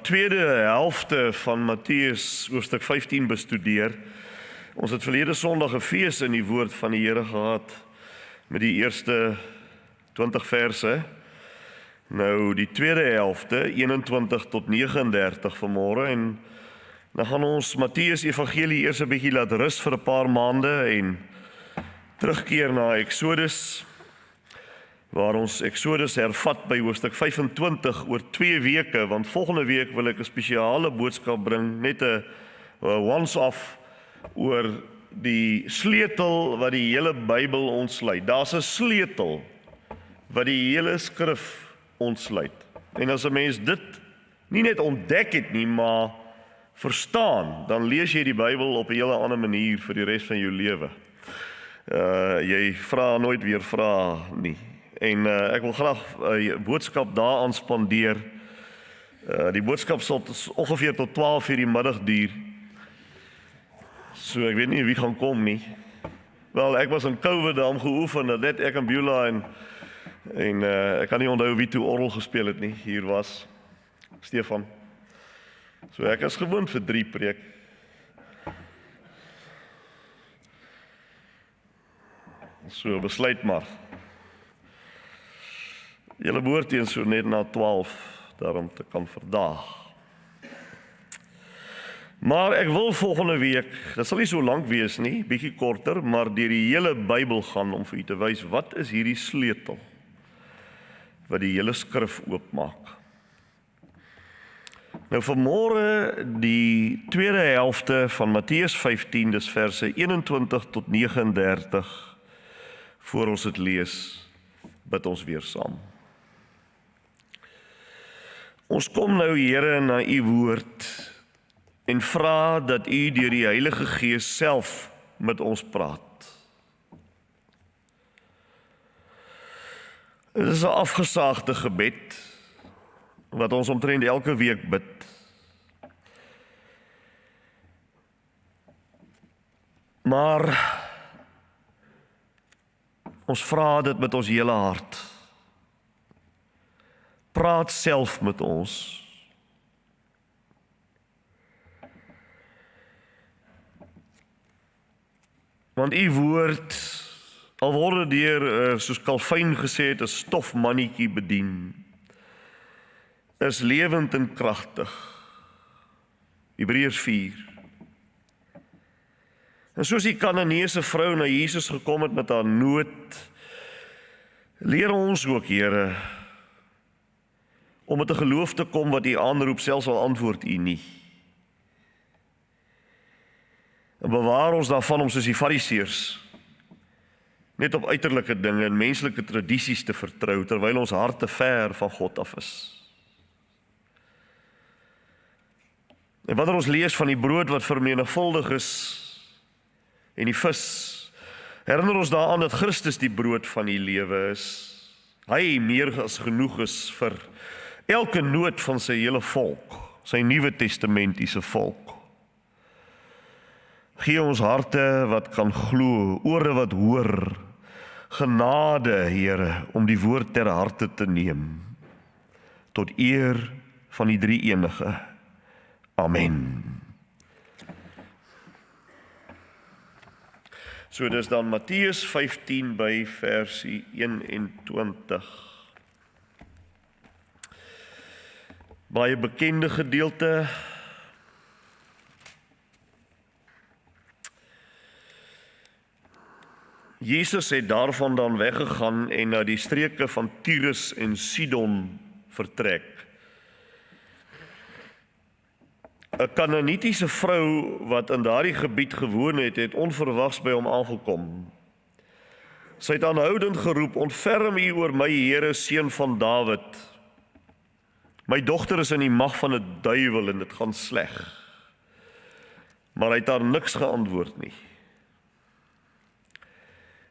tweede helfte van Matteus hoofstuk 15 bestudeer. Ons het verlede Sondag 'n fees in die woord van die Here gehad met die eerste 20 verse. Nou die tweede helfte 21 tot 39 vanmôre en dan gaan ons Matteus Evangelie eers 'n bietjie laat rus vir 'n paar maande en terugkeer na Exodus, waar ons Exodus hervat by hoofstuk 25 oor 2 weke, want volgende week wil ek 'n spesiale boodskap bring, net 'n once-off oor die sleutel wat die hele Bybel ontsluit. Daar's 'n sleutel wat die hele skrif ontsluit. En as 'n mens dit nie net ontdek het nie, maar verstaan, dan lees jy die Bybel op 'n hele ander manier vir die res van jou lewe. Jy vra nooit weer vra nie. En ek wil graag 'n boodskap daaraan spandeer. Die boodskap sal ongeveer tot 12:00 die middag duur. So ek weet nie wie gaan kom nie. Wel, ek was in COVID daarom geoefen, net ek en Beulah en ek kan nie onthou wie toe orgel gespeel het nie. Hier was Stefan. So ek is gewoond vir 3 preek. So besluit maar. Julle behoort eens so net na 12 daarom te kan verdaag. Maar ek wil volgende week, dit sal nie so lank wees nie, bietjie korter, maar deur die hele Bybel gaan om vir u te wys wat is hierdie sleutel wat die hele skrif oopmaak. Nou vanmôre die tweede helfte van Matteus 15, dis verse 21 tot 39. Voor ons dit lees, bid ons weer saam. Ons kom nou, Here, na u woord en vra dat u deur die Heilige Gees self met ons praat. Dit is 'n afgesaagde gebed wat ons omtrent elke week bid. Maar ons vra dit met ons hele hart. Praat self met ons. Want u woord, al word deur, soos Calvin gesê het, 'n stofmannetjie bedien, is lewend en kragtig. Hebreërs 4. En soos die Kananeese vrou na Jesus gekom het met haar nood, leer ons ook, Here, om met 'n geloof te kom wat u aanroep, selfs al antwoord u nie. En bewaar ons daarvan om soos die Fariseërs net op uiterlike dinge en menslike tradisies te vertrou, terwyl ons harte ver van God af is. En wanneer ons lees van die brood wat vermenigvuldig is en die vis, herinner ons daaraan dat Christus die brood van die lewe is. Hy meer as genoeg is vir elke nood van sy hele volk, sy Nuwe Testamentiese volk. Gee ons harte wat kan glo, ore wat hoor, genade, Here, om die woord ter harte te neem, tot eer van die Drie-enige. Amen. So dis dan Matteus 15 by versie 21. Baie bekende gedeelte. Jesus het daarvan dan weggegaan en na die streke van Tyrus en Sidon vertrek. 'n Kanaanitiese vrou wat in daardie gebied gewoon het, het onverwags by hom aangekom. Sy het aanhoudend geroep: "Ontferm u oor my, Here, seun van Dawid. My dogter is in die mag van 'n duiwel en dit gaan sleg." Maar hy het haar niks geantwoord nie.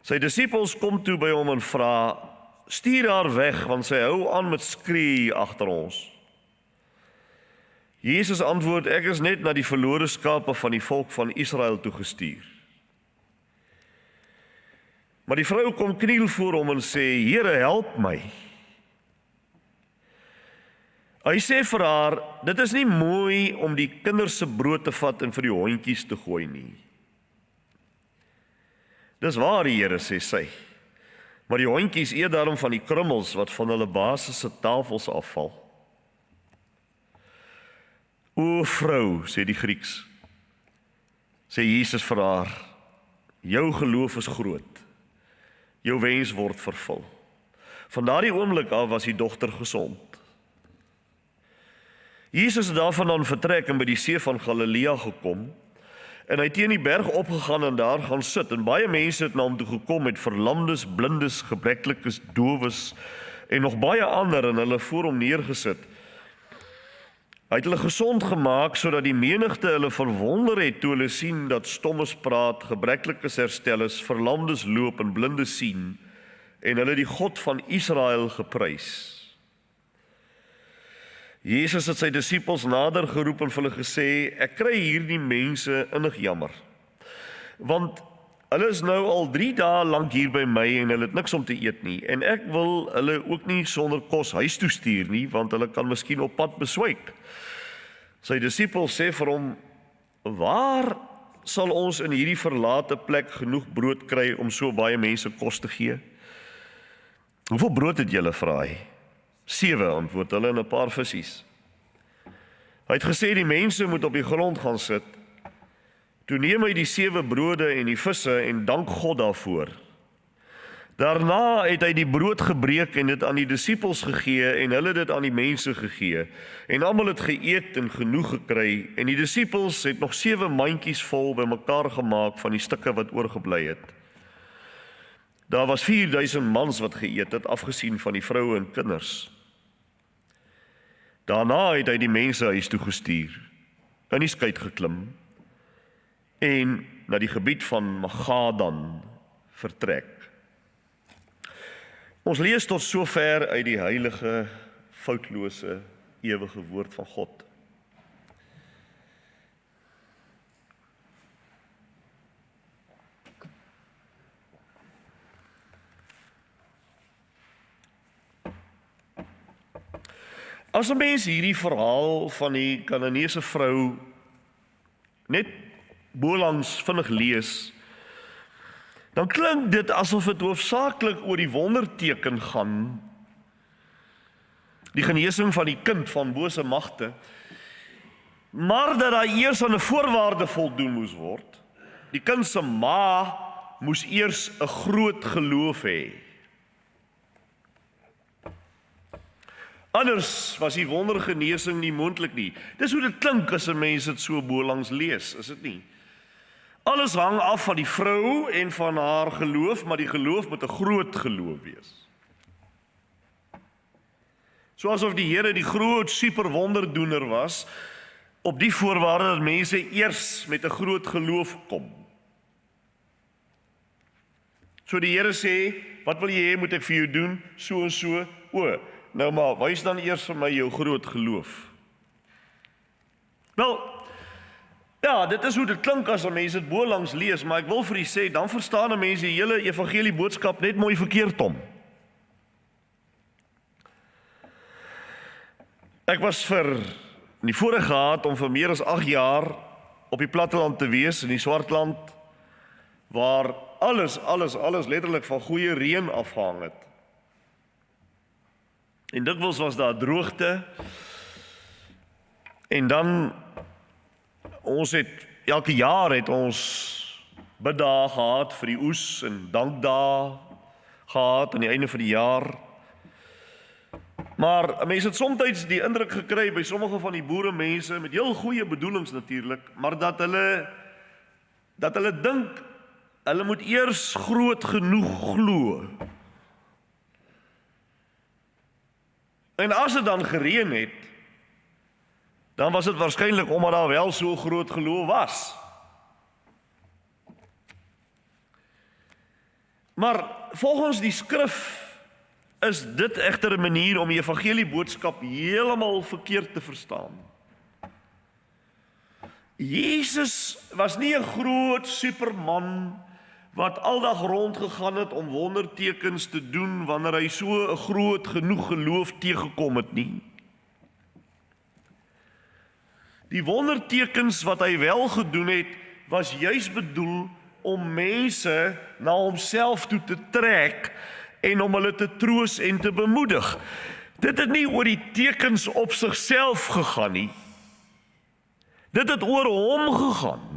Sy disippels kom toe by hom en vra: "Stuur haar weg, want sy hou aan met skree agter ons." Jesus antwoord: "Ek is net na die verlore skape van die volk van Israel toegestuur." Maar die vrou kom kniel voor hom en sê: "Here, help my." Hy sê vir haar, dit is nie mooi om die kinders se brood te vat en vir die hondjies te gooi nie. Dis waar die Here, sê sy. Maar die hondjies eet daarom van die krummels wat van hulle baas se tafels afval. O vrou, sê die Grieks, sê Jesus vir haar, jou geloof is groot, jou wens word vervul. Van daardie oomblik af was die dogter gesond. Jesus het daarvandaan vertrek en by die see van Galilea gekom, en hy het teen die berg opgegaan en daar gaan sit, en baie mense het na hom toe gekom met verlamdes, blindes, gebreklikes, dowes, en nog baie ander, en hulle voor hom neergesit. Hy het hulle gesond gemaak, sodat die menigte hulle verwonder het, toe hulle sien dat stommes praat, gebreklikes herstel is, verlamdes loop en blindes sien, en hulle die God van Israel geprys. Jesus het sy disippels nader geroep en vir hulle gesê, ek kry hierdie mense innig jammer, want hulle is nou al 3 dae lank hier by my en hulle het niks om te eet nie, en ek wil hulle ook nie sonder kos huis toe stuur nie, want hulle kan miskien op pad beswyk. Sy disippels sê vir hom, waar sal ons in hierdie verlate plek genoeg brood kry om so baie mense kos te gee? Hoeveel brood het julle, vra hy? 7, antwoord hulle, en 'n paar visies. Hy het gesê die mense moet op die grond gaan sit. Toe neem hy die 7 brode en die visse en dank God daarvoor. Daarna het hy die brood gebreek en dit aan die disippels gegee en hulle dit aan die mense gegee. En almal het geëet en genoeg gekry en die disippels het nog 7 mandjies vol bymekaar gemaak van die stukke wat oorgebly het. Daar was 4000 mans wat geëet het, afgesien van die vroue en kinders. Daarna het hy die mense huis toe gestuur, in die skei geklim en na die gebied van Magadan vertrek. Ons lees tot sover uit die heilige, foutlose, ewige woord van God. As 'n mens hierdie verhaal van die Kananeese vrou net bolangs vinnig lees, dan klink dit asof dit hoofsaaklik oor die wonderteken gaan, die genesing van die kind van bose magte, maar dat daar eers aan 'n voorwaarde voldoen moes word. Die kind se ma moes eers 'n groot geloof hê. Anders was die wondergenesing nie moontlik nie. Dis hoe dit klink as 'n mens dit so bolangs lees, is dit nie? Alles hang af van die vrou en van haar geloof, maar die geloof moet 'n groot geloof wees. Soos die Here die groot superwonderdoener was, op die voorwaarde dat mense eers met 'n groot geloof kom. So die Here sê, wat wil jy hê moet ek vir jou doen? So en so. O, nou maar, wys dan eers vir my jou groot geloof. Wel, ja, dit is hoe dit klink as mense dit bolangs lees, maar ek wil vir u sê, dan verstaan mense die hele evangelie boodskap net mooi verkeerd om. Ek was die voorreg gehad om vir meer as 8 jaar op die platteland te wees, in die Swartland, waar alles letterlik van goeie reën afhang het. En dikwels was daar droogte, en dan, elke jaar het ons biddae gehad vir die oes, en dankdae gehad aan die einde van die jaar. Maar mense het soms die indruk gekry by sommige van die boere mense, met heel goeie bedoelings natuurlik, maar dat hulle dink, hulle moet eers groot genoeg glo. En as dit dan gereën het, dan was dit waarskynlik omdat daar wel so groot geloof was. Maar volgens die skrif is dit egter 'n manier om die evangelie boodskap heeltemal verkeerd te verstaan. Jesus was nie 'n groot superman wat aldag rondgegaan het om wondertekens te doen wanneer hy so 'n groot genoeg geloof teëgekom het nie. Die wondertekens wat hy wel gedoen het, was juis bedoel om mense na homself toe te trek en om hulle te troos en te bemoedig. Dit het nie oor die tekens op sigself gegaan nie. Dit het oor hom gegaan.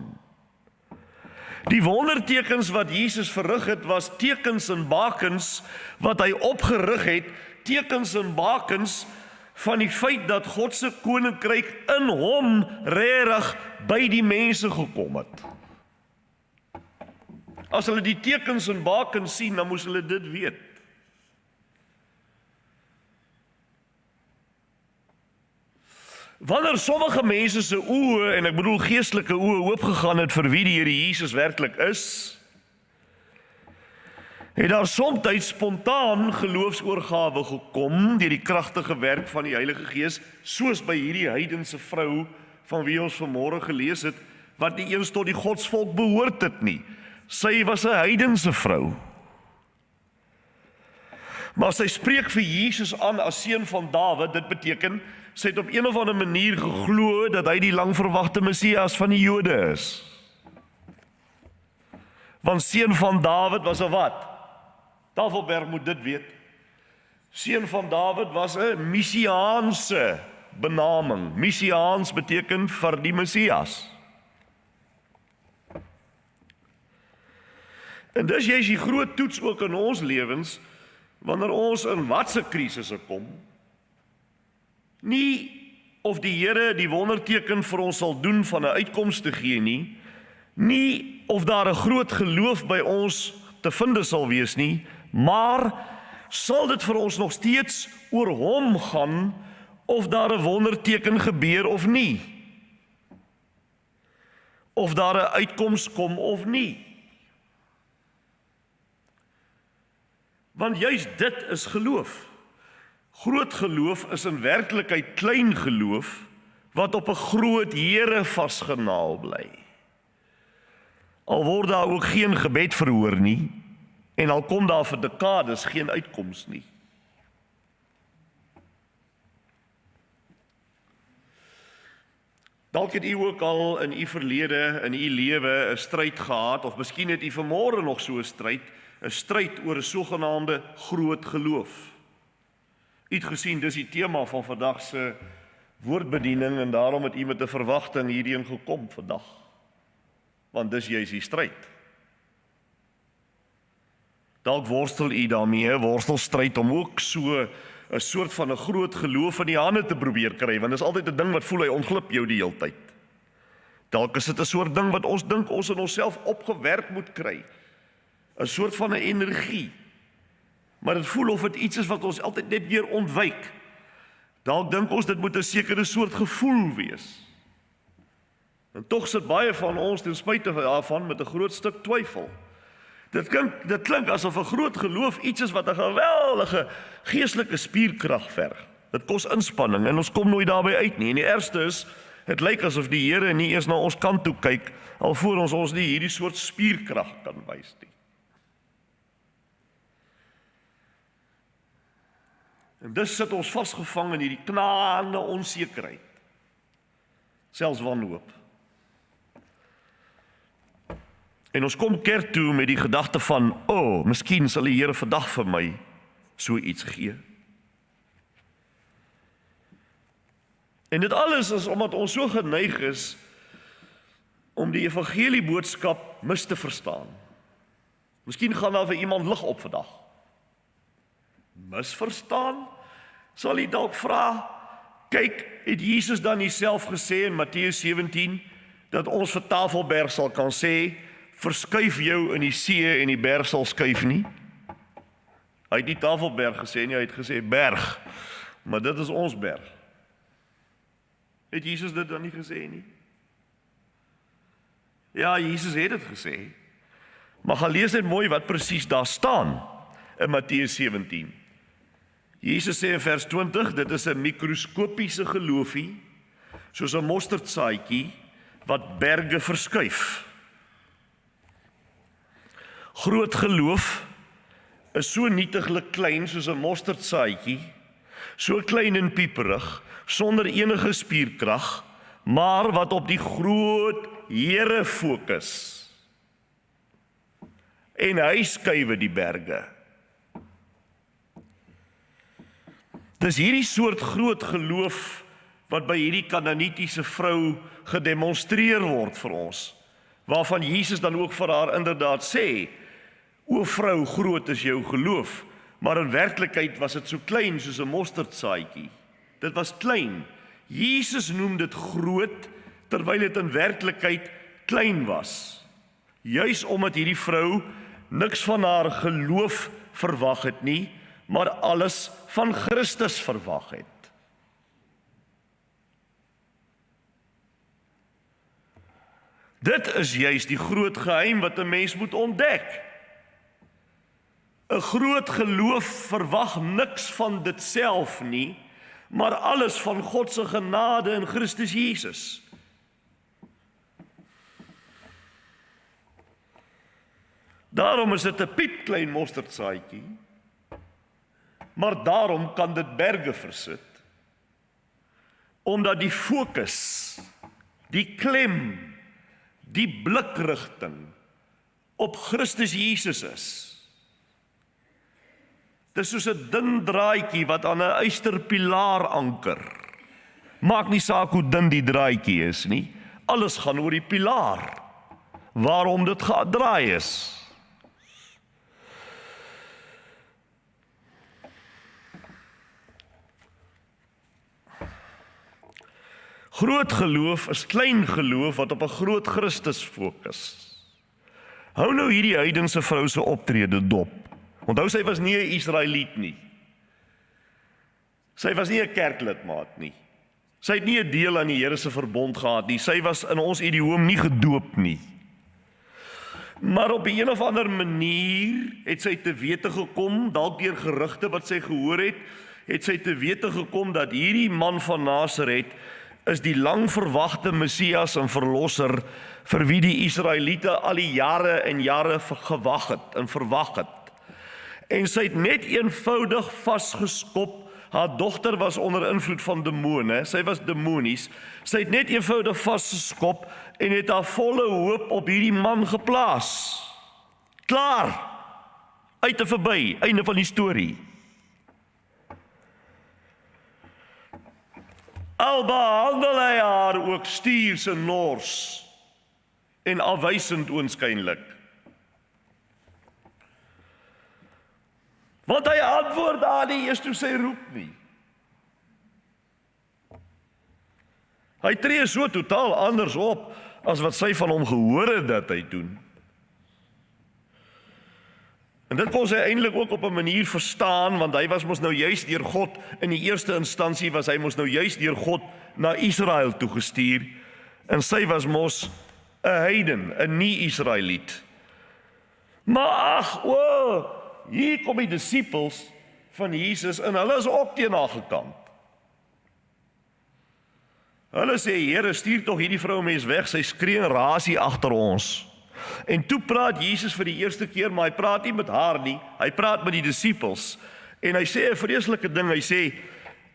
Die wondertekens wat Jesus verrig het, was tekens en bakens wat hy opgerig het, tekens en bakens van die feit dat God se koninkryk in hom regtig by die mense gekom het. As hulle die tekens en bakens sien, dan moes hulle dit weet. Wanneer sommige mense se oë, en ek bedoel geestelike oë, oopgegaan het vir wie die Here Jesus werklik is, het daar soms spontaan geloofsoorgawe gekom deur die kragtige werk van die Heilige Gees, soos by hierdie heidense vrou van wie ons vanmôre gelees het, wat nie eens tot die godsvolk behoort het nie. Sy was 'n heidense vrou. Maar sy spreek vir Jesus aan as seun van Dawid. Dit beteken, sy het op een of ander manier geglo dat hy die langverwagte Messias van die Jode is. Want seun van Dawid was 'n wat? Tafelberg moet dit weet. Seun van Dawid was 'n messiaanse benaming. Messiaans beteken vir die Messias. En dis jy is die groot toets ook in ons lewens, wanneer ons in watse krisisse kom. Nie of die Here die wonderteken vir ons sal doen van 'n uitkoms te gee nie, nie of daar 'n groot geloof by ons te vind sal wees nie, maar sal dit vir ons nog steeds oor hom gaan of daar 'n wonderteken gebeur of nie? Of daar 'n uitkoms kom of nie? Want juis dit is geloof. Groot geloof is in werklikheid klein geloof wat op 'n groot Here vasgenaal bly. Al word daar ook geen gebed verhoor nie, en al kom daar vir dekades geen uitkoms nie. Dalk het u ook al in u verlede, in u lewe 'n stryd gehad, of miskien het u vanmôre nog so 'n stryd oor 'n sogenaamde groot geloof. U het gesien, dis die tema van vandag se woordbediening, en daarom het u met 'n verwagting hierheen gekom vandag. Want dis juis die stryd. Dalk worstel u daarmee, worstelstryd om ook so 'n soort van 'n groot geloof in die hande te probeer kry, want dis altyd 'n ding wat voel hy ontglip jou die hele tyd. Dalk is dit 'n soort ding wat ons dink ons in onsself opgewerk moet kry. 'n soort van 'n energie. Maar dit voel of dit iets is wat ons altyd net weer ontwyk. Dalk dink ons dit moet 'n sekere soort gevoel wees. En tog sit baie van ons ten spyte daarvan met 'n groot stuk twyfel. Dit klink asof 'n groot geloof iets is wat 'n geweldige geestelike spierkrag verg. Dit kos inspanning en ons kom nooit daarby uit nie. En die ergste is, dit lyk asof die Here nie eers na ons kant toe kyk alvorens ons nie hierdie soort spierkrag kan wys nie. En dus sit ons vasgevang in hierdie knaande onsekerheid. Selfs wanhoop. En ons kom kerk toe met die gedagte van, miskien sal die Here vandag vir my so iets gee. En dit alles is omdat ons so geneig is om die evangelie boodskap mis te verstaan. Miskien gaan daar vir iemand lig op vandag. Misverstaan? Sal jy dalk vra, kyk, het Jesus dan nie self gesê in Matteus 17, dat ons vir Tafelberg sal kan sê, verskuif jou in die see en die berg sal skuif nie? Hy het nie Tafelberg gesê nie, hy het gesê berg, maar dit is ons berg. Het Jesus dit dan nie gesê nie? Ja, Jesus het dit gesê, maar gaan lees net mooi wat presies daar staan in Matteus 17. Jesus sê in vers 20, dit is 'n mikroskopiese geloofie, soos 'n mosterdsaadjie wat berge verskuif. Groot geloof is so nietiglik klein soos 'n mosterdsaadjie, so klein en pieperig, sonder enige spierkrag, maar wat op die groot Here fokus. En hy skuwe die berge. Dis hierdie soort groot geloof wat by hierdie Kanaanitiese vrou gedemonstreer word vir ons, waarvan Jesus dan ook vir haar inderdaad sê, o vrou, groot is jou geloof, maar in werklikheid was dit so klein soos 'n mosterdsaadjie. Dit was klein. Jesus noem dit groot, terwyl dit in werklikheid klein was. Juis omdat hierdie vrou niks van haar geloof verwag het nie, maar alles van Christus verwag het. Dit is juis die groot geheim wat 'n mens moet ontdek. 'n Groot geloof verwag niks van dit self nie, maar alles van God se genade in Christus Jesus. Daarom is dit 'n piepklein mosterdsaadjie, maar daarom kan dit berge versit, omdat die fokus, die klem, die blikrigting op Christus Jesus is. Dis soos 'n dun draadjie wat aan 'n ysterpilaar anker. Maak nie saak hoe dun die draadjie is nie. Alles gaan oor die pilaar, waarom dit gedraai is. Groot geloof is klein geloof wat op 'n groot Christus fokus. Hou nou hierdie heidense vrou se optrede dop. Onthou, sy was nie 'n Israeliet nie. Sy was nie 'n kerklidmaat nie. Sy het nie 'n deel aan die Here se verbond gehad nie. Sy was in ons idioom nie gedoop nie. Maar op 'n of ander manier het sy te wete gekom, dalk deur gerugte wat sy gehoor het sy te wete gekom dat hierdie man van Nasaret is die lang verwagte Messias en verlosser vir wie die Israeliete al die jare en jare gewag het en verwag het. En sy het net eenvoudig vasgeskop. Haar dogter was onder invloed van demone, sy was demonies. Sy het net eenvoudig vasgeskop en het haar volle hoop op hierdie man geplaas. Klaar! Uit en verby, einde van die storie. Al behandel hy haar ook stuurs en nors en afwysend oënskynlik. Want hy antwoord daar nie eers toe sy roep nie. Hy tree so totaal anders op as wat sy van hom gehoor het dat hy doen. En dit kon sy eintlik ook op 'n manier verstaan, want hy was mos nou juis deur God, in die eerste instansie was hy mos nou juis deur God na Israel toegestuur, en sy was mos 'n heiden, 'n nie-Israeliet. Maar ag, hier kom die disippels van Jesus en hulle is ook teen haar gekant. Hulle sê, Here, stuur tog hierdie vroumens weg, sy skree en raas hier agter ons. En toe praat Jesus vir die eerste keer, maar hy praat nie met haar nie, hy praat met die disippels. En hy sê 'n vreeslike ding, hy sê,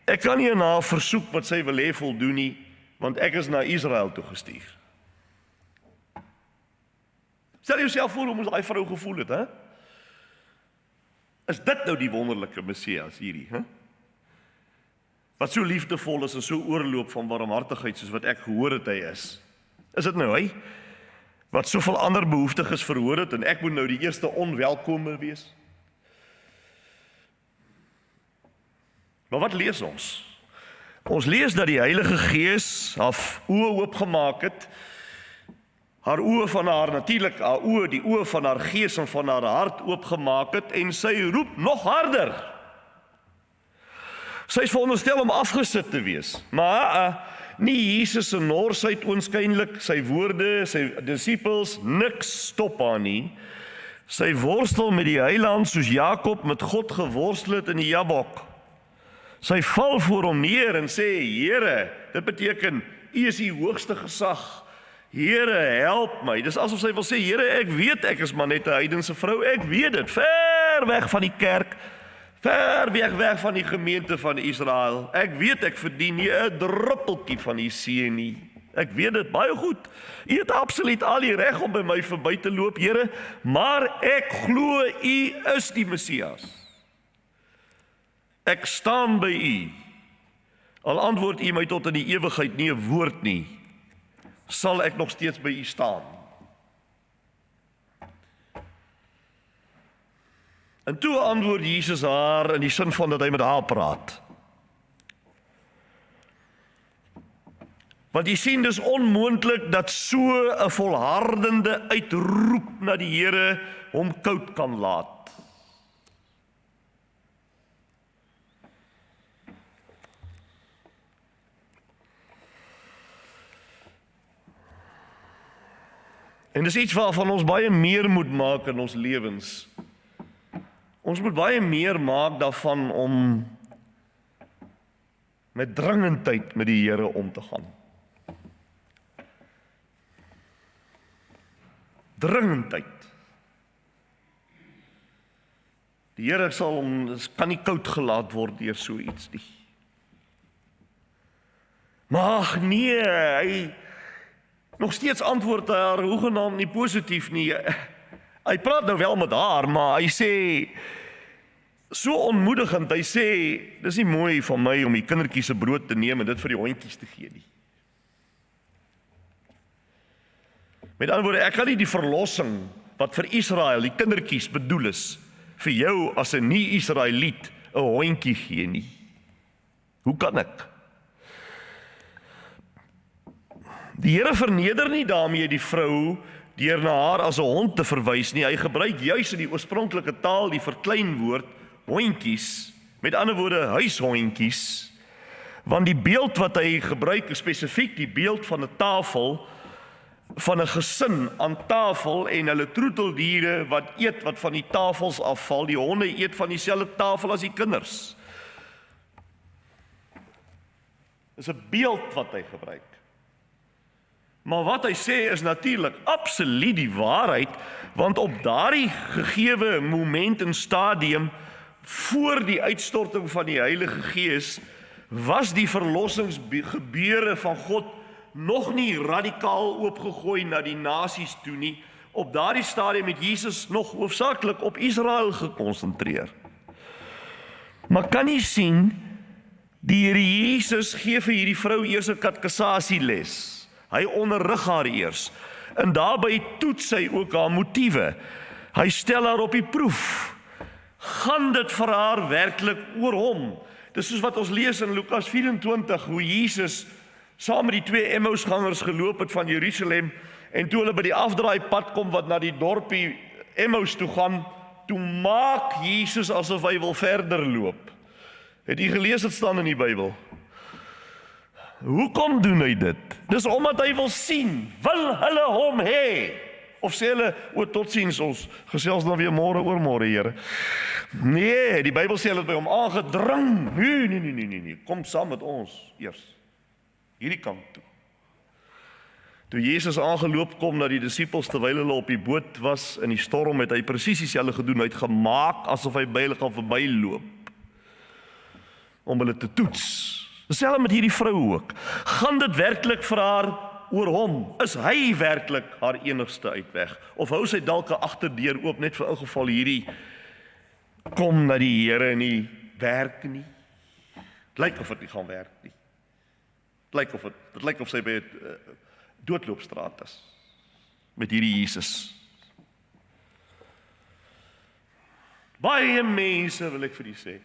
ek kan nie aan haar versoek wat sy wil hê voldoen nie, want ek is na Israel toe gestuur. Stel jouself voor hoe moes daai vrou gevoel het, hè? Is dit nou die wonderlike Messias hierdie, hè? Wat so liefdevol is en so oorloop van barmhartigheid soos wat ek gehoor het hy is. Is dit nou hy? Wat soveel ander behoeftiges verhoor het en ek moet nou die eerste onwelkome wees? Maar wat lees ons? Ons lees dat die Heilige Gees haar oë oopgemaak het, haar oë van haar natuurlik, haar oë, die oë van haar gees en van haar hart oopgemaak het en sy roep nog harder. Sy is veronderstel om afgesit te wees, maar nie Jesus se norsheid oënskynlik, sy woorde, sy disippels, niks stop haar nie. Sy worstel met die Heiland soos Jakob met God geworstel het in die Jabok. Sy val voor hom neer en sê, Here, dit beteken, U is die hoogste gesag. Here, help my. Dis asof sy wil sê, Here, ek weet ek is maar net 'n heidense vrou, ek weet dit, ver weg van die kerk, ver weg van die gemeente van Israel. Ek weet ek verdien nie 'n druppeltjie van die see nie. Ek weet dit baie goed. U het absoluut al die reg om by my verby te loop, Here, maar ek glo U is die Messias. Ek staan by U. Al antwoord U my tot in die ewigheid nie 'n woord nie, sal ek nog steeds by U staan. En toe antwoord Jesus haar in die sin van dat hy met haar praat. Want jy sien, dis onmoontlik dat so 'n volhardende uitroep na die Here hom koud kan laat. En dis iets waarvan ons baie meer moet maak in ons lewens. Ons moet baie meer maak daarvan om met dringendheid met die Here om te gaan. Dringendheid. Die Here kan nie koud gelaat word deur so iets nie. Maar ag nee, hy nog steeds antwoord haar hoegenaamd nie positief nie. Hy praat nou wel met haar, maar hy sê so onmoedigend, hy sê, dis nie mooi van my om die kindertjies se brood te neem en dit vir die hondjies te gee nie. Met ander woorde, ek kan nie die verlossing wat vir Israel, die kindertjies bedoel is, vir jou as 'n nie-Israeliet 'n hondjie gee nie. Hoe kan ek? Die Here verneder nie daarmee die vrou deur na haar as 'n hond te verwys nie. Hy gebruik juis in die oorspronklike taal die verkleinwoord hondjies, met ander woorde huishondjies, want die beeld wat hy gebruik is spesifiek die beeld van 'n tafel, van 'n gesin aan tafel en hulle troeteldiere wat eet wat van die tafels afval. Die honde eet van dieselfde tafel as die kinders. Dis 'n beeld wat hy gebruik. Maar wat hy sê is natuurlik absoluut die waarheid, want op daardie gegewe moment en stadium voor die uitstorting van die Heilige Gees was die verlossingsgebeure van God nog nie radikaal oopgegooi na die nasies toe nie. Op daardie stadium het Jesus nog hoofsaaklik op Israel gekonsentreer. Maar kan jy sien, die Here Jesus gee vir hierdie vrou eers 'n katekisasieles. Hy onderrig haar eers. En daarbey toets hy ook haar motiewe. Hy stel haar op die proef. Gaan dit vir haar werklik oor hom? Dis soos wat ons lees in Lukas 24, hoe Jesus saam met die 2 Emmausgangers geloop het van Jerusalem, en toe hulle by die afdraaipad kom wat na die dorpie Emmaus toe gaan, toe maak Jesus asof hy wil verder loop. Het jy gelees dit staan in die Bybel? Hoekom doen hy dit? Dis omdat hy wil sien, wil hulle hom hê? Of sê hulle, totsiens, ons gesels dan weer môre oor môre, Here. Nee, die Bybel sê hulle het by hom aangedring. Nee, kom saam met ons eers. Hierdie kant toe. Toe Jesus aangeloop kom na die disippels terwyl hulle op die boot was in die storm, het hy presies dieselfde gedoen. Hy het gemaak asof hy by hulle gaan verbyloop om hulle te toets. Dieselfde met hierdie vrou ook. Gaan dit werklik vir haar oor hom? Is hy werklik haar enigste uitweg? Of hou sy dalk 'n agterdeur oop net vir ingeval hierdie kom na die Here nie werk nie? Dit lyk of dit nie gaan werk nie. Dit lyk of sy by 'n doodloopstraat is met hierdie Jesus. Baie mense, wil ek vir u sê,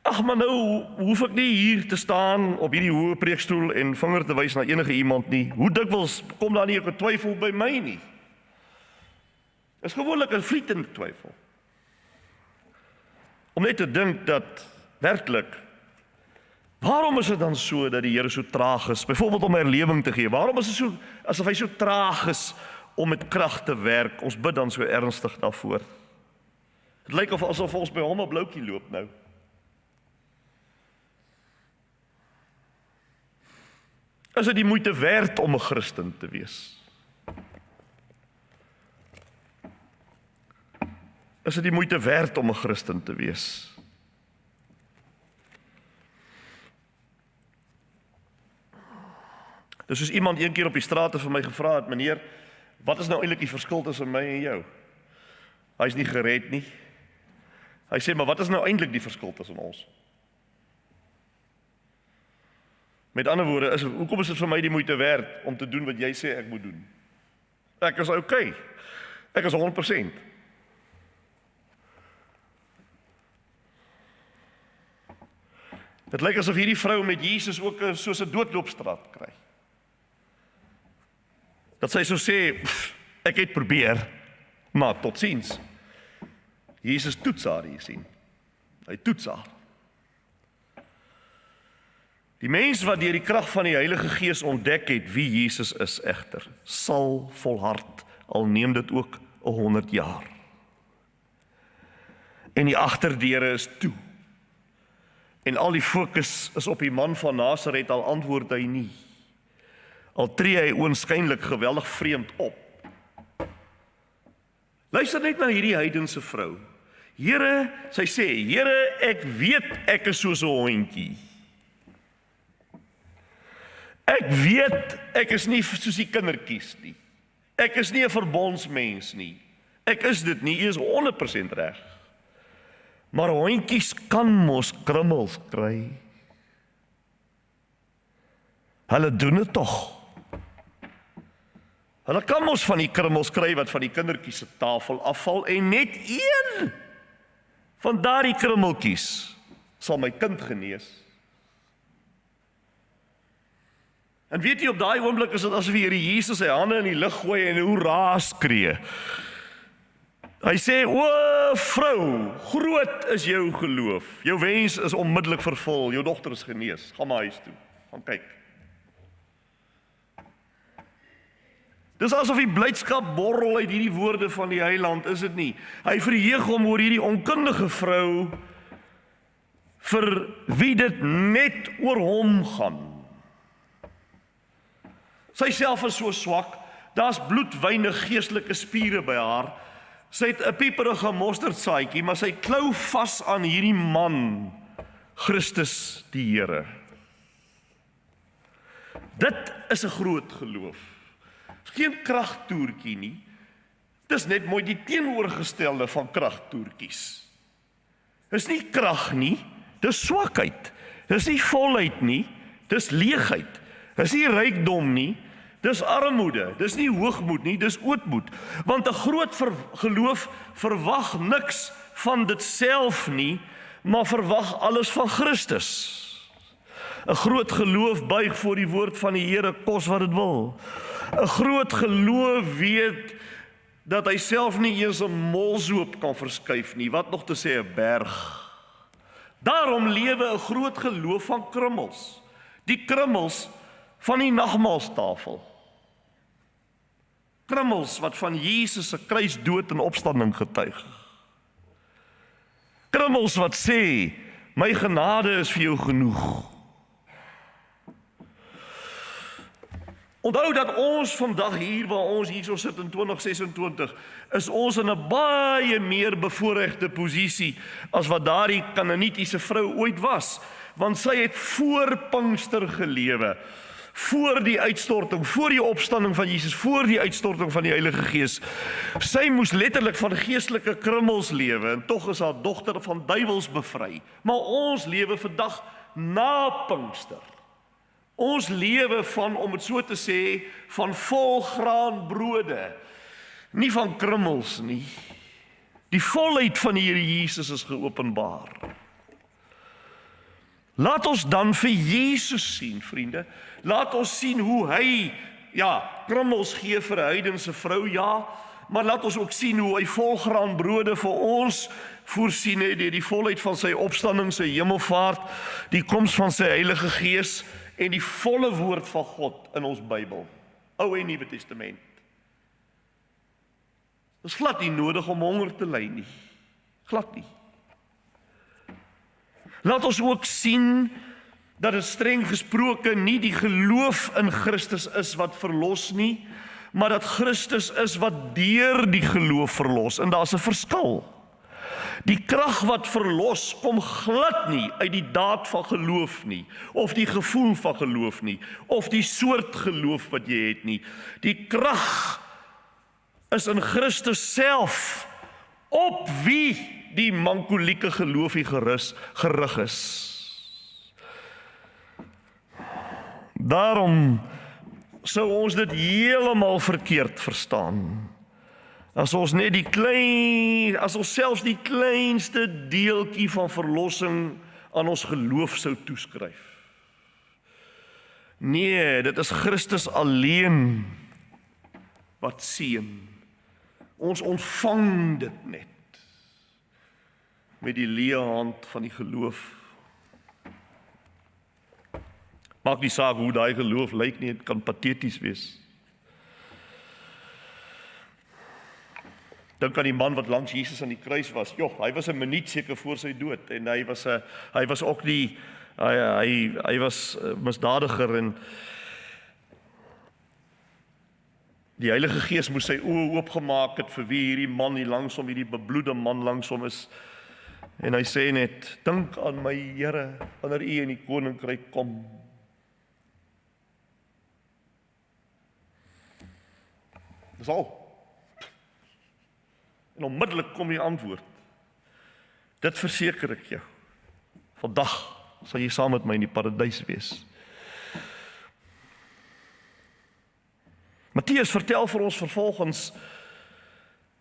ag maar nou hoef ek nie hier te staan op hierdie hoë preekstoel en vinger te wys na enige iemand nie. Hoe dikwels kom daar nie 'n twyfel by my nie? Is gewoonlik 'n vlietende twyfel. Om net te dink dat werklik, waarom is dit dan so dat die Here so traag is, byvoorbeeld om herlewing te gee? Waarom is dit so asof hy so traag is om met krag te werk? Ons bid dan so ernstig daarvoor. Dit lyk asof ons by hom 'n bloukie loop nou. Is dit die moeite werd om 'n Christen te wees? Is dit die moeite werd om 'n Christen te wees? Dis soos iemand een keer op die straat vir my gevra het, meneer, wat is nou eintlik die verskil tussen my en jou? Hy is nie gered nie. Hy sê, maar wat is nou eintlik die verskil tussen ons? Met ander woorde, hoekom is dit vir my die moeite werd om te doen wat jy sê ek moet doen? Ek is okay. Ek is 100%. Dit lyk asof hierdie vrou met Jesus ook soos 'n doodloopstraat kry. Dat sy so sê, ek het probeer, maar totsiens. Jesus toets haar, jy sien. Hy toets haar. Die mens wat deur die krag van die Heilige Gees ontdek het wie Jesus is egter, sal volhard, al neem dit ook 100 jaar. En die agterdeure is toe. En al die fokus is op die man van Nasaret, al antwoord hy nie. Al tree hy oënskynlik geweldig vreemd op. Luister net na hierdie heidense vrou. Here, sy sê, Here, ek weet ek is soos 'n hondjie. Ek weet ek is nie soos die kindertjies nie. Ek is nie 'n verbondsmens nie. Ek is dit nie, jy is 100% reg. Maar hondjies kan mos krummels kry. Hulle doen dit tog. Hulle kan mos van die krummels kry wat van die kindertjies se tafel afval en net een van daardie krummeltjies sal my kind genees. En weet jy, op daai oomblik is dit asof die Here Jesus sy hande in die lug gooi en 'n hoera skree. Hy sê, o vrou, groot is jou geloof. Jou wens is onmiddellik vervul. Jou dogter is genees. Gaan maar huis toe. Gaan kyk. Dis asof die blydskap borrel uit hierdie woorde van die Heiland, is dit nie? Hy verheug hom oor hierdie onkundige vrou vir wie dit net oor hom gaan. Sy self is so swak, daar's bloedwyne geestelike spiere by haar. Sy het 'n pieperige mosterdsaadjie, maar sy klou vas aan hierdie man, Christus die Here. Dit is 'n groot geloof. Geen kragtoertjie nie. Dis net mooi die teenoorgestelde van kragtoertjies. Dis nie krag nie, dis swakheid. Dis nie volheid nie, dis leegheid. Dis nie rykdom nie, dis armoede. Dis nie hoogmoed nie, dis ootmoed. Want 'n groot geloof verwag niks van dit self nie, maar verwag alles van Christus. 'n Groot geloof buig voor die woord van die Here, kos wat dit wil. 'n Groot geloof weet dat hy self nie eens 'n molshoop kan verskuif nie, wat nog te sê 'n berg. Daarom lewe 'n groot geloof van krummels. Die krummels van die nagmaalstafel. Krummels wat van Jesus se kruisdood en opstanding getuig. Krummels wat sê, my genade is vir jou genoeg. Onthou dat ons vandag hier, waar ons hierso sit in 2026, is ons in 'n baie meer bevoorregte posisie as wat daardie Kanaanitiese vrou ooit was, want sy het voor Pinkster gelewe, voor die uitstorting, voor die opstanding van Jesus, voor die uitstorting van die Heilige Gees. Sy moes letterlik van geestelike krummels lewe, en tog is haar dogter van duiwels bevry. Maar ons lewe vandag na Pinkster. Ons lewe van, om het so te sê, van volgraan brode, nie van krummels nie. Die volheid van die Here Jesus is geopenbaar. Laat ons dan vir Jesus sien, vriende. Laat ons sien hoe hy, krummels gee vir 'n heidense vrou, maar laat ons ook sien hoe hy volgraan brode vir ons voorsien het deur die volheid van sy opstanding, sy hemelvaart, die koms van sy Heilige Gees en die volle woord van God in ons Bybel, Ou en Nuwe Testament. Dit is glad nie nodig om honger te ly nie. Glad nie. Laat ons ook sien dat dit streng gesproke nie die geloof in Christus is wat verlos nie, maar dat Christus is wat deur die geloof verlos, en daar's 'n verskil. Die krag wat verlos kom glad nie uit die daad van geloof nie, of die gevoel van geloof nie, of die soort geloof wat jy het nie. Die krag is in Christus self, op wie die mankolieke geloofie gerig is. Daarom sou ons dit heeltemal verkeerd verstaan. As ons selfs die kleinste deeltjie van verlossing aan ons geloof sou toeskryf. Nee, dit is Christus alleen wat seën. Ons ontvang dit net met die leë hand van die geloof. Maak nie saak hoe daai geloof lyk nie, dit kan pateties wees. Dink aan die man wat langs Jesus aan die kruis was. Hy was 'n minuut seker voor sy dood en hy was ook nie hy was misdadiger en die Heilige Gees moes sy oë oopgemaak het vir wie hierdie man hier langs hom, hierdie bebloede man langs hom is. En hy sê net, dink aan my Here, wanneer U in die koninkryk kom. Dis al. En onmiddellik kom die antwoord. Dit verseker ek jou. Vandag sal jy saam met my in die paradys wees. Matteus vertel vir ons vervolgens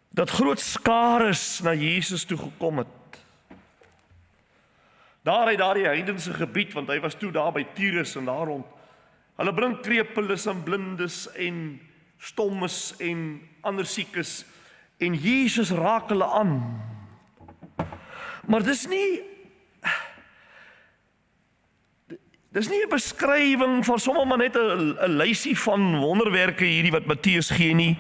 dat groot skares na Jesus toe gekom het. Daar uit daardie heidense gebied, want hy was toe daar by Tyrus en daar rond. Hulle bring krepeles en blindes en stommes en ander siekes en Jesus raak hulle aan. Maar dis nie 'n beskrywing van sommer maar net 'n lysie van wonderwerke hierdie wat Matteus gee nie.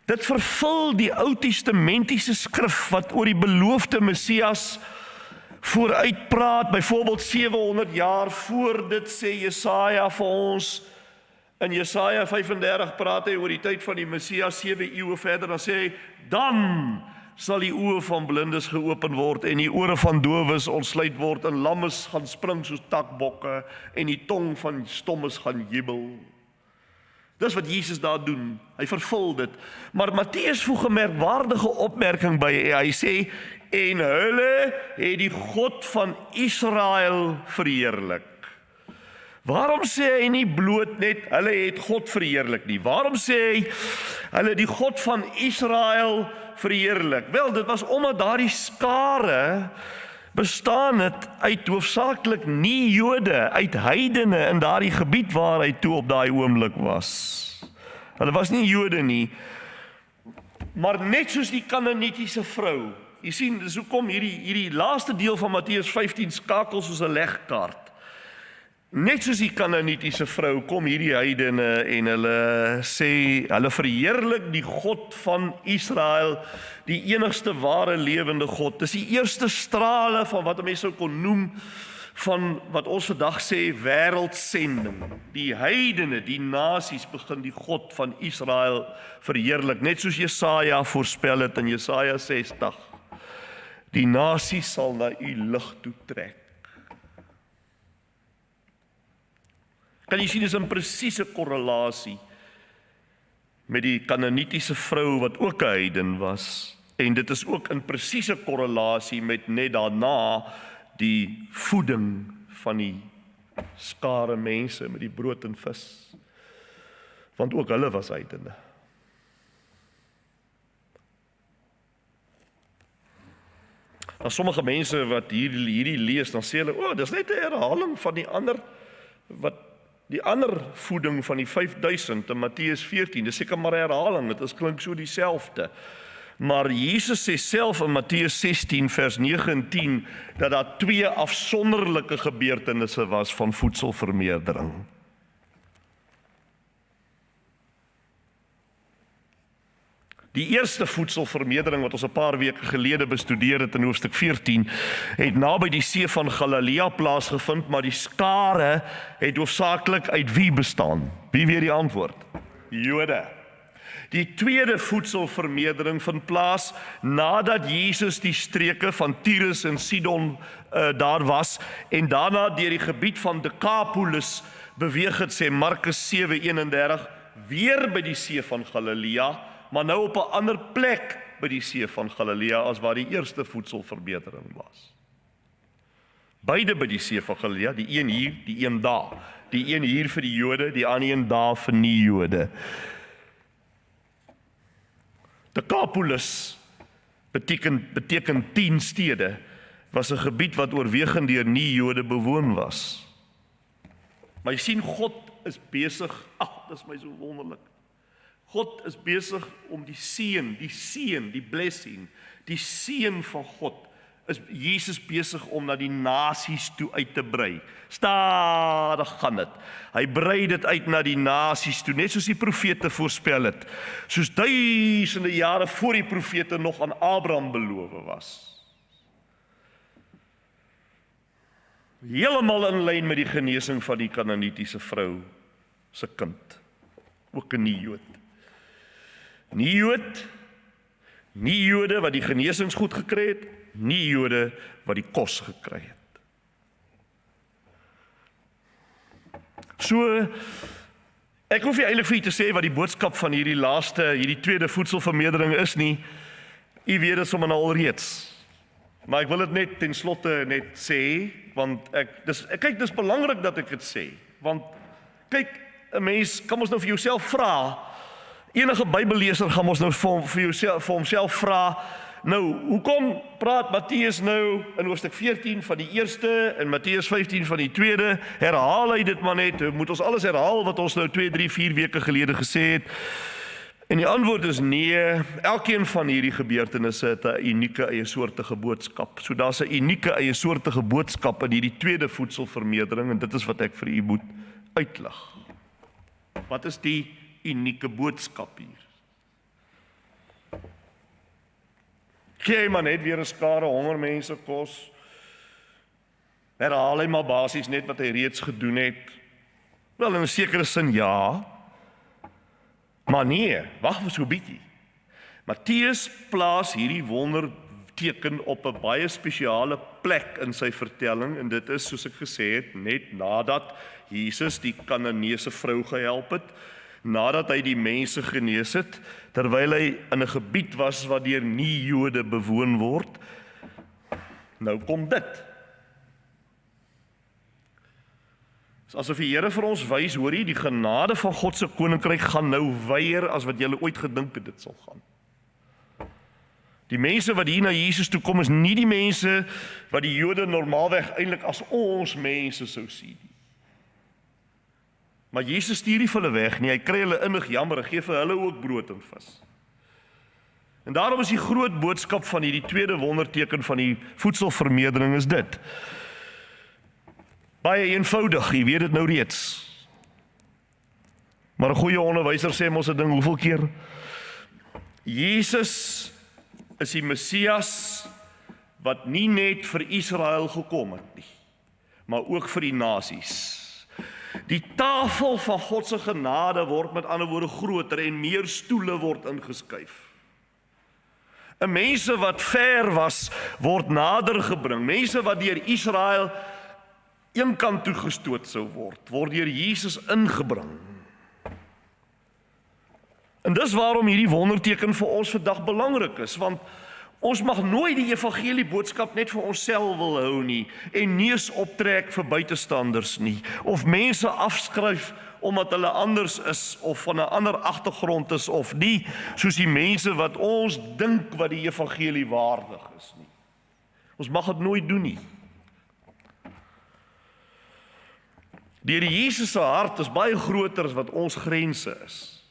Dit vervul die Ou Testamentiese skrif wat oor die beloofde Messias vooruitpraat, byvoorbeeld 700 jaar voor dit sê Jesaja vir ons. In Jesaja 35 praat hy oor die tyd van die Messias, 7 eeue verder, dan sê hy, dan sal die oë van blindes geopen word en die ore van dowes ontsluit word en lammes gaan spring soos takbokke en die tong van stommes gaan jubel. Dis wat Jesus daar doen, hy vervul dit. Maar Matteus voeg 'n merkwaardige opmerking by, hy sê, en hulle het die God van Israel verheerlik. Waarom sê hy nie bloot net, hulle het God verheerlik nie? Waarom sê hy, hulle die God van Israel verheerlik? Wel, dit was omdat daardie skare bestaan het uit hoofsaaklik nie Jode, uit heidene in daardie gebied waar hy toe op daai oomblik was. Hulle was nie Jode nie, maar net soos die Kanaanitiese vrou. Jy sien, dis hoekom hierdie laaste deel van Matteus 15 skakel soos 'n legkaart. Net soos die Kanaanitiese vrou kom hierdie heidene en hulle sê, hulle verheerlik die God van Israel, die enigste ware lewende God. Dis die eerste strale van wat mense sou kon noem van wat ons vandag sê wêreldsending. Die heidene, die nasies begin die God van Israel verheerlik, net soos Jesaja voorspel het in Jesaja 60. Die nasies sal na u lig toe trek. Kan jy sien, dis 'n presiese korrelasie met die Kanaanitiese vrou wat ook 'n heiden was. En dit is ook in presiese korrelasie met net daarna die voeding van die skare mense met die brood en vis. Want ook hulle was heidene. As sommige mense wat hierdie lees, dan sê hulle, dis net 'n herhaling van die ander voeding van die 5000 in Matteus 14, dis seker maar 'n herhaling, dit klink so dieselfde. Maar Jesus sê self in Matteus 16 vers 9 en 10 dat daar 2 afsonderlike gebeurtenisse was van voedselvermeerdering. Die eerste voedselvermeerdering wat ons 'n paar weke gelede bestudeer het in hoofstuk 14, het naby die see van Galilea plaasgevind, maar die skare het hoofsaaklik uit wie bestaan? Wie weet die antwoord? Jode. Die tweede voedselvermeerdering vind plaas nadat Jesus die streke van Tyrus en Sidon daar was en daarna deur die gebied van Decapolis beweeg het, sê Markus 7:31, weer by die see van Galilea, maar nou op 'n ander plek by die see van Galilea as waar die eerste voedselvermeerdering was. Beide by die see van Galilea, die een hier, die een daar. Die een hier vir die Jode, die ander een daar vir nie-Jode. Decapolis beteken 10 stede, was 'n gebied wat oorwegend deur nie-Jode bewoon was. Maar jy sien, God is besig, dis my so wonderlik. God is besig om die seën, die blessing, die seën van God, is Jesus besig om na die nasies toe uit te brei. Stadig gaan dit. Hy brei dit uit na die nasies toe, net soos die profete voorspel het. Soos duisende jare voor die profete nog aan Abraham beloof was. Heeltemal in lyn met die genesing van die Kanaanitiese vrou se kind. Ook 'n nie-Jood. Nie-Jode wat die genesingsgoed gekry het, nie-Jode wat die kos gekry het. So, ek hoef nie eintlik vir u te sê wat die boodskap van hierdie tweede voedselvermeerdering is nie. U weet dit sommer nou alreeds. Maar ek wil dit net ten slotte net sê, want kyk, dis belangrik dat ek dit sê, want kyk, 'n mens kan ons nou vir jouself vra, enige Bybelleser gaan ons nou vir homself vra, nou, hoekom praat Matteus nou in hoofstuk 14 van die eerste en Matteus 15 van die tweede, herhaal hy dit maar net, moet ons alles herhaal wat ons nou 2, 3, 4 weke gelede gesê het? En die antwoord is nee, elkeen van hierdie gebeurtenisse het 'n unieke eie soortige boodskap. So daar's 'n unieke eie soortige boodskap in hierdie tweede voedselvermeerdering en dit is wat ek vir u moet uitlig. Wat is die unieke boodskap hier? Gee hy maar net weer 'n skare honger mense kos. Herhaal hy maar basies net wat hy reeds gedoen het. Wel, in 'n sekere sin ja. Maar nee, wag vir so 'n bietjie. Matteus plaas hierdie wonderteken op 'n baie spesiale plek in sy vertelling en dit is, soos ek gesê het, net nadat Jesus die Kanaanese vrou gehelp het, nadat hy die mense genees het, terwyl hy in 'n gebied was wat deur nie-Jode bewoon word. Nou kom dit. Asof die Here vir ons wys, hoor jy, die genade van God se koninkryk gaan nou weier as wat julle ooit gedink het dit sal gaan. Die mense wat hier na Jesus toe kom is nie die mense wat die Jode normaalweg eintlik as ons mense sou sien nie. Maar Jesus stuur nie vir hulle weg nie, hy kry hulle innig jammer en gee vir hulle ook brood en vis. En daarom is die groot boodskap van hierdie tweede wonderteken van die voedselvermeerdering is dit. Baie eenvoudig, jy weet dit nou reeds. Maar 'n goeie onderwyser sê mos 'n ding hoeveel keer? Jesus is die Messias wat nie net vir Israel gekom het nie, maar ook vir die nasies. Die tafel van God se genade word met ander woorde groter en meer stoele word ingeskuif. 'n Mense wat ver was, word nader gebring. Mense wat deur Israel een kant toe gestoot sou word deur Jesus ingebring. En dis waarom hierdie wonderteken vir ons vandag belangrik is, want ons mag nooit die evangelie boodskap net vir onsself wil hou nie, en neus optrek vir buitestanders nie, of mense afskryf omdat hulle anders is, of van 'n ander agtergrond is, of nie, soos die mense wat ons dink wat die evangelie waardig is nie. Ons mag dit nooit doen nie. Die Here Jesus se hart is baie groter as wat ons grense is.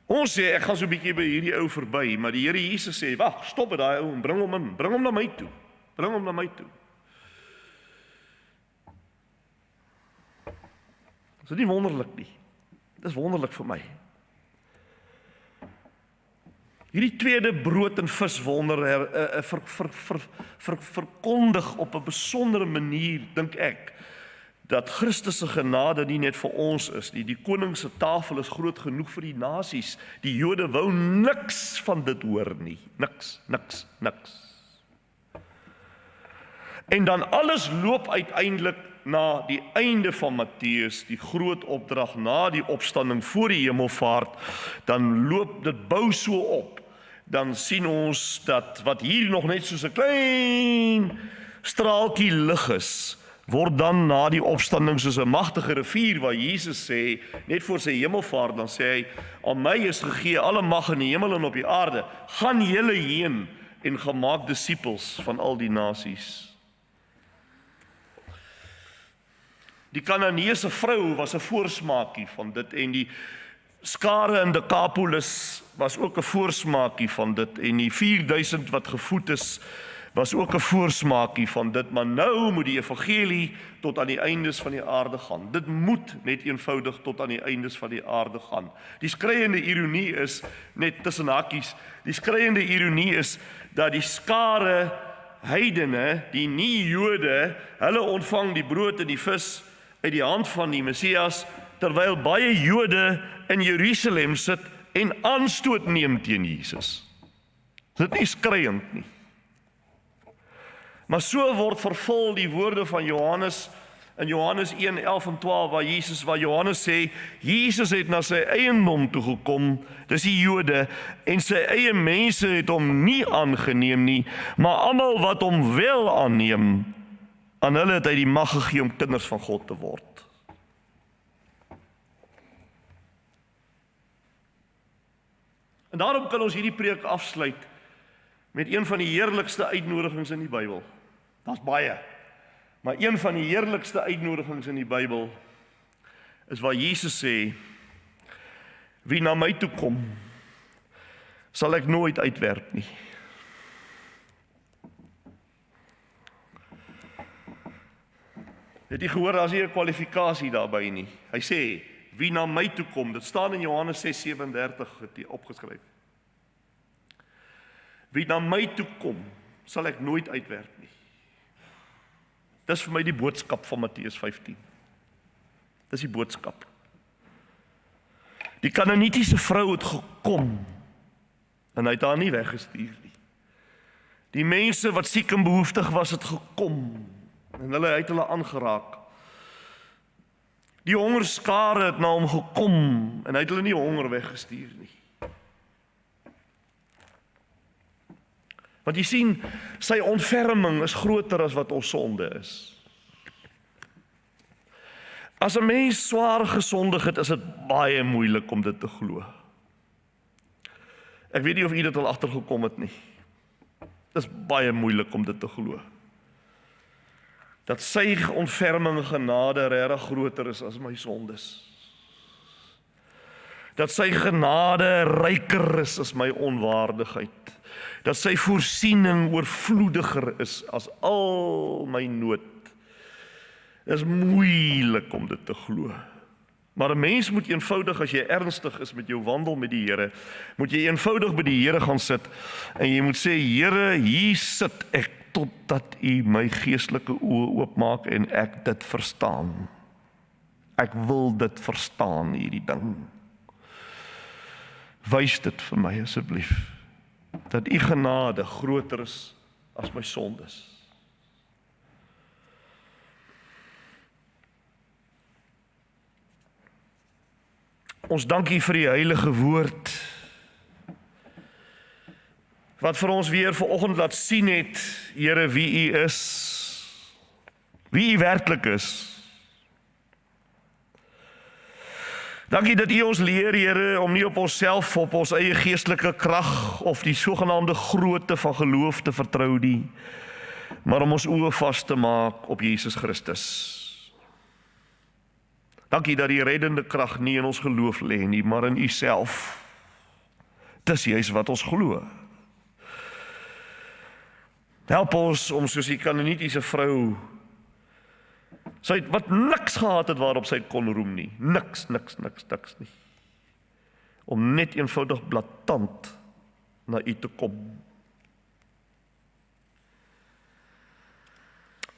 Ons sê, ek gaan so 'n bietjie by hierdie ou verby, maar die Here Jesus sê, wag, stop met daai ou en bring hom in, bring hom na my toe. Bring hom na my toe. Dis nie wonderlik nie. Dis wonderlik vir my. Hierdie tweede brood en vis wonder verkondig op 'n besondere manier, dink ek, dat Christus se genade nie net vir ons is nie. Die koning se tafel is groot genoeg vir die nasies. Die Jode wou niks van dit hoor nie. Niks. En dan alles loop uiteindelik na die einde van Matteus, die groot opdrag na die opstanding voor die hemelvaart, dan loop dit bou so op. Dan sien ons dat wat hier nog net soos 'n klein straaltjie lig is, word dan na die opstanding soos 'n magtige rivier, waar Jesus sê, net voor sy hemelvaart, dan sê hy, aan my is gegee alle mag in die hemel en op die aarde, gaan julle heen en gaan maak disippels van al die nasies. Die Kananeese vrou was 'n voorsmaakie van dit, en die skare in Decapolis was ook 'n voorsmaakie van dit, en die 4000 wat gevoed is, was ook 'n voorsmaakie van dit, maar nou moet die evangelie tot aan die eindes van die aarde gaan. Dit moet net eenvoudig tot aan die eindes van die aarde gaan. Die skreiende ironie is, net tussen hakies, die skreiende ironie is, dat die skare heidene, die nie Jode, hulle ontvang die brood en die vis uit die hand van die Messias, terwyl baie Jode in Jerusalem sit en aanstoot neem teen Jesus. Dit is nie skreiend nie. Maar so word vervul die woorde van Johannes in Johannes 1, 11 en 12, waar Johannes sê, Jesus het na sy eiendom toe gekom, dis die Jode, en sy eie mense het hom nie aangeneem nie, maar almal wat hom wel aanneem, aan hulle het hy die mag gegee om kinders van God te word. En daarom kan ons hierdie preek afsluit met een van die heerlikste uitnodigings in die Bybel. Daar's baie, maar een van die heerlikste uitnodigings in die Bybel is waar Jesus sê, wie na my toe kom, sal ek nooit uitwerp nie. Het jy gehoor, daar is nie 'n kwalifikasie daarby nie. Hy sê, wie na my toe kom, dit staan in Johannes 6:37 opgeskryf. Wie na my toe kom, sal ek nooit uitwerp nie. Dis vir my die boodskap van Matteus 15. Dis die boodskap. Die Kanaanitiese vrou het gekom, en hy het haar nie weggestuur nie. Die mense wat siek en behoeftig was, het gekom, en hulle het hulle aangeraak. Die hongerskare het na hom gekom, en hy het hulle nie honger weggestuur nie. Want jy sien, sy ontferming is groter as wat ons sonde is. As 'n mens swaar gesondig het, is dit baie moeilik om dit te glo. Ek weet nie of u dit al agtergekom het nie. Dit is baie moeilik om dit te glo. Dat sy ontferming en genade regtig groter is as my sondes. Dat sy genade ryker is as my onwaardigheid. Dat sy voorsiening oorvloediger is as al my nood. Dit is moeilik om dit te glo. Maar 'n mens moet eenvoudig, as jy ernstig is met jou wandel met die Here, moet jy eenvoudig by die Here gaan sit en jy moet sê, Here, hier sit ek totdat U my geestelike oë oopmaak en ek dit verstaan. Ek wil dit verstaan, hierdie ding. Wys dit vir my asseblief, dat U genade groter is as my sondes. Ons dank U vir die heilige woord, wat vir ons weer vanoggend laat sien het, Here, wie U is, wie U werklik is. Dankie dat U ons leer, Here, om nie op onsself, op ons eie geestelike krag of die sogenaamde grootte van geloof te vertrou nie, maar om ons oë vas te maak op Jesus Christus. Dankie dat die reddende krag nie in ons geloof lê nie, maar in U self. Dis juist wat ons glo. Help ons om soos die Kanaanitiese vrou, sy het wat niks gehad het waarop sy kon roem nie. Niks nie. Om net eenvoudig blaatant na U te kom.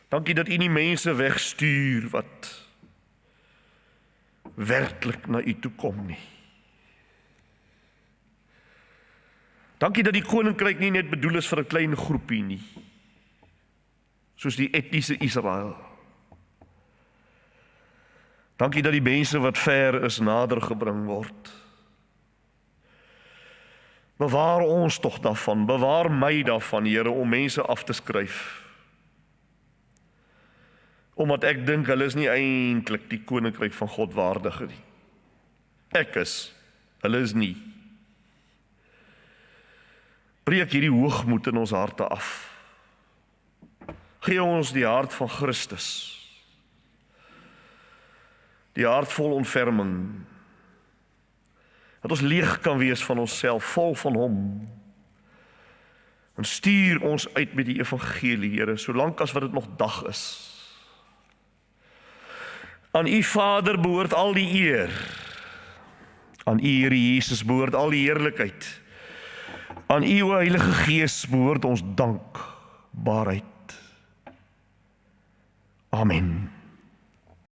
Dankie dat U nie mense wegstuur wat werklik na U toe kom nie. Dankie dat die koninkryk nie net bedoel is vir 'n klein groepie nie, soos die etniese Israel. Dankie dat die mense wat ver is nader gebring word. Bewaar ons tog daarvan, bewaar my daarvan, Here, om mense af te skryf. Omdat ek dink hulle is nie eintlik die koninkryk van God waardig nie. Ek is, hulle is nie. Breek hierdie hoogmoed in ons harte af. Gee ons die hart van Christus. Die hart vol ontferming. Dat ons leeg kan wees van onsself, vol van Hom. En stuur ons uit met die evangelie, Here, solank as wat dit nog dag is. Aan U Vader behoort al die eer. Aan U Here Jesus behoort al die heerlikheid. Aan U, o Heilige Gees, behoort ons dankbaarheid. Amen.